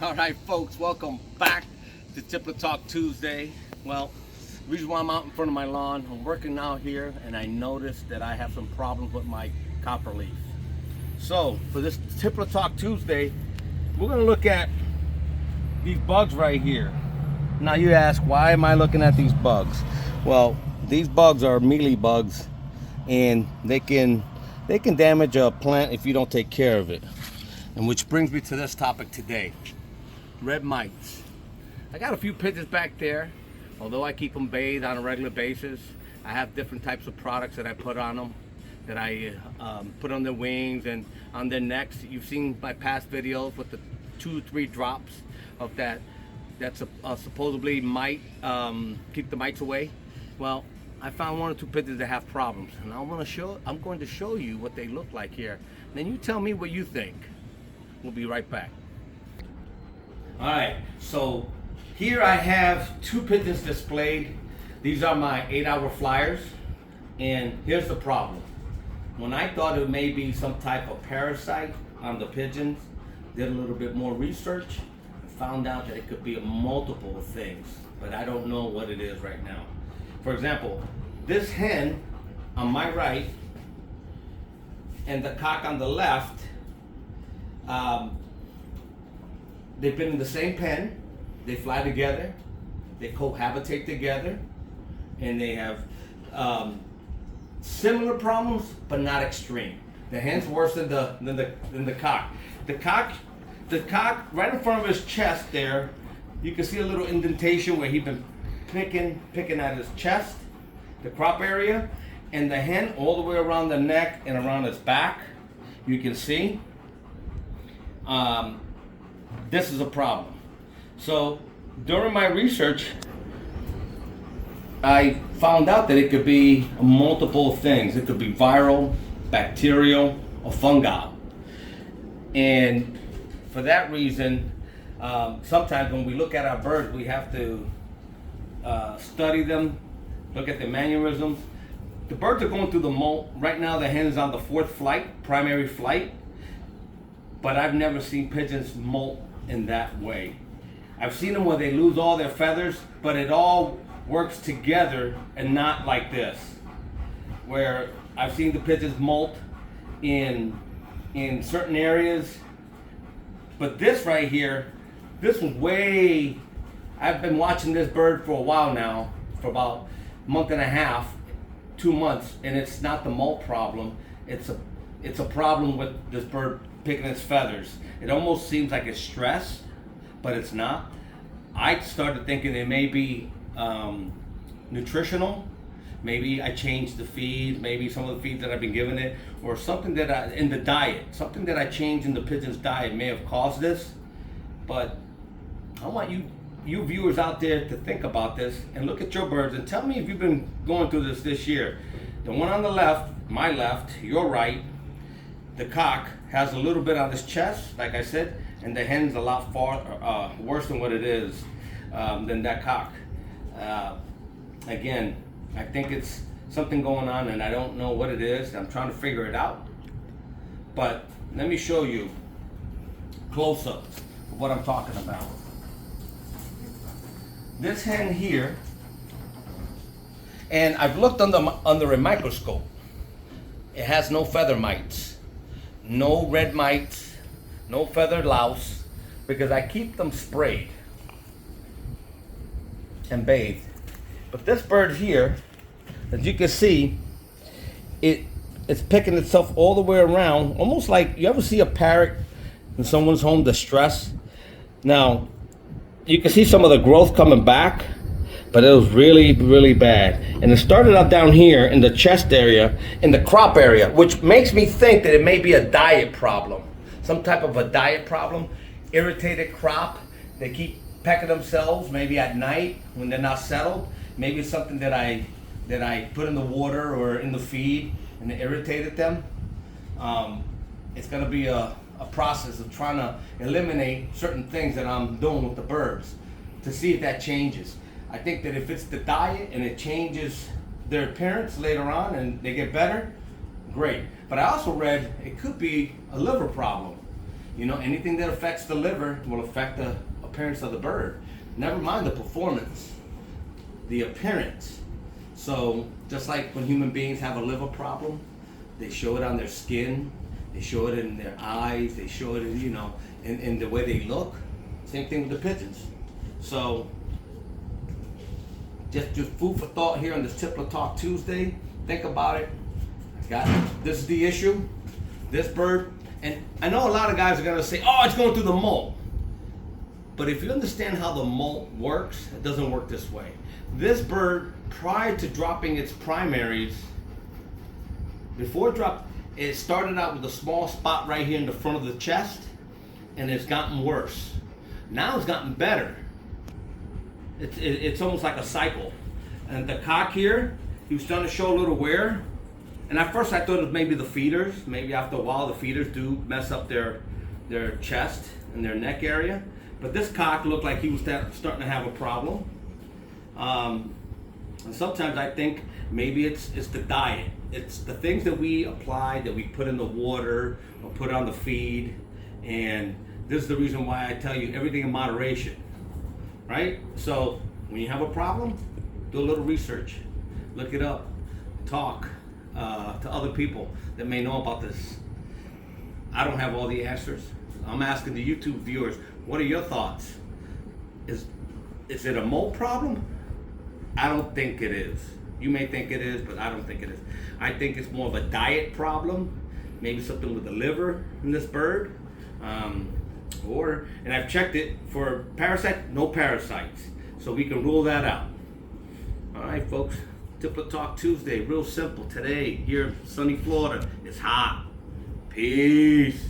All right, folks, welcome back to Tippler Talk Tuesday. Well, the reason why I'm out in front of my lawn, I'm working out here, and I noticed that I have some problems with my copper leaf. So, for this Tippler Talk Tuesday, we're going to look at these bugs right here. Now, you ask, why am I looking at these bugs? Well, these bugs are mealy bugs, and they can damage a plant if you don't take care of it. And which brings me to this topic today. Red mites. I got a few pigeons back there. Although I keep them bathed on a regular basis, I have different types of products that I put on them, that I put on their wings and on their necks. You've seen my past videos with the 2-3 drops of that's supposedly might keep the mites away. Well, I found 1 or 2 pigeons that have problems, and I'm going to show you what they look like here. Then you tell me what you think. We'll be right back. All right, so here I have 2 pigeons displayed. These are my 8-hour flyers, and here's the problem. When I thought it may be some type of parasite on the pigeons, did a little bit more research, and found out that it could be multiple things, but I don't know what it is right now. For example, this hen on my right and the cock on the left, they've been in the same pen, they fly together, they cohabitate together, and they have similar problems, but not extreme. The hen's worse than the cock. The cock, right in front of his chest there, you can see a little indentation where he's been picking at his chest, the crop area, and the hen all the way around the neck and around his back, you can see. This is a problem. So during my research, I found out that it could be multiple things. It could be viral, bacterial, or fungal. And for that reason, sometimes when we look at our birds, we have to study them, look at the mannerisms. The birds are going through the molt. Right now the hen is on the 4th flight, primary flight. But I've never seen pigeons molt in that way. I've seen them where they lose all their feathers, but it all works together and not like this. Where I've seen the pigeons molt in certain areas, but this right here, this was way, I've been watching this bird for a while now, for about a month and a half, 2 months, and it's not the molt problem, it's a problem with this bird picking its feathers. It almost seems like it's stress, but it's not. I started thinking it may be nutritional. Maybe I changed the feed, maybe some of the feeds that I've been giving it, or something that in the diet, something that I changed in the pigeon's diet may have caused this. But I want you viewers out there to think about this and look at your birds and tell me if you've been going through this year. The one on the left, my left, your right, the cock has a little bit on his chest, like I said, and the hen's a lot far worse than what it is than that cock. Again, I think it's something going on, and I don't know what it is. I'm trying to figure it out. But let me show you close-ups of what I'm talking about. This hen here, and I've looked under a microscope. It has no feather mites. No red mites, no feathered louse, because I keep them sprayed and bathed. But this bird here, as you can see, it's picking itself all the way around, almost like, you ever see a parrot in someone's home distressed? Now, you can see some of the growth coming back, but it was really, really bad. And it started out down here in the chest area, in the crop area, which makes me think that it may be a diet problem. Some type of a diet problem. Irritated crop. They keep pecking themselves, maybe at night when they're not settled. Maybe it's something that I put in the water or in the feed and it irritated them. It's gonna be a process of trying to eliminate certain things that I'm doing with the birds to see if that changes. I think that if it's the diet and it changes their appearance later on and they get better, great. But I also read it could be a liver problem. You know, anything that affects the liver will affect the appearance of the bird. Never mind the performance, the appearance. So just like when human beings have a liver problem, they show it on their skin, they show it in their eyes, they show it in, you know, in the way they look. Same thing with the pigeons. So just food for thought here on this Tippler Talk Tuesday. Think about it. This is the issue. This bird, and I know a lot of guys are gonna say, oh, it's going through the molt. But if you understand how the molt works, it doesn't work this way. This bird, prior to dropping its primaries, before it dropped, it started out with a small spot right here in the front of the chest, and it's gotten worse. Now it's gotten better. It's almost like a cycle. And the cock here, he was starting to show a little wear. And at first I thought it was maybe the feeders. Maybe after a while the feeders do mess up their chest and their neck area. But this cock looked like he was starting to have a problem. And sometimes I think maybe it's the diet. It's the things that we apply, that we put in the water or put on the feed. And this is the reason why I tell you everything in moderation, right? So when you have a problem, do a little research, look it up, talk to other people that may know about this. I don't have all the answers. I'm asking the YouTube viewers, what are your thoughts? Is it a molt problem? I don't think it is. You may think it is, but I don't think it is. I think it's more of a diet problem, maybe something with the liver in this bird. And I've checked it for parasite, no parasites. So we can rule that out. All right, folks. Tippler Talk Tuesday, real simple. Today, here in sunny Florida, it's hot. Peace.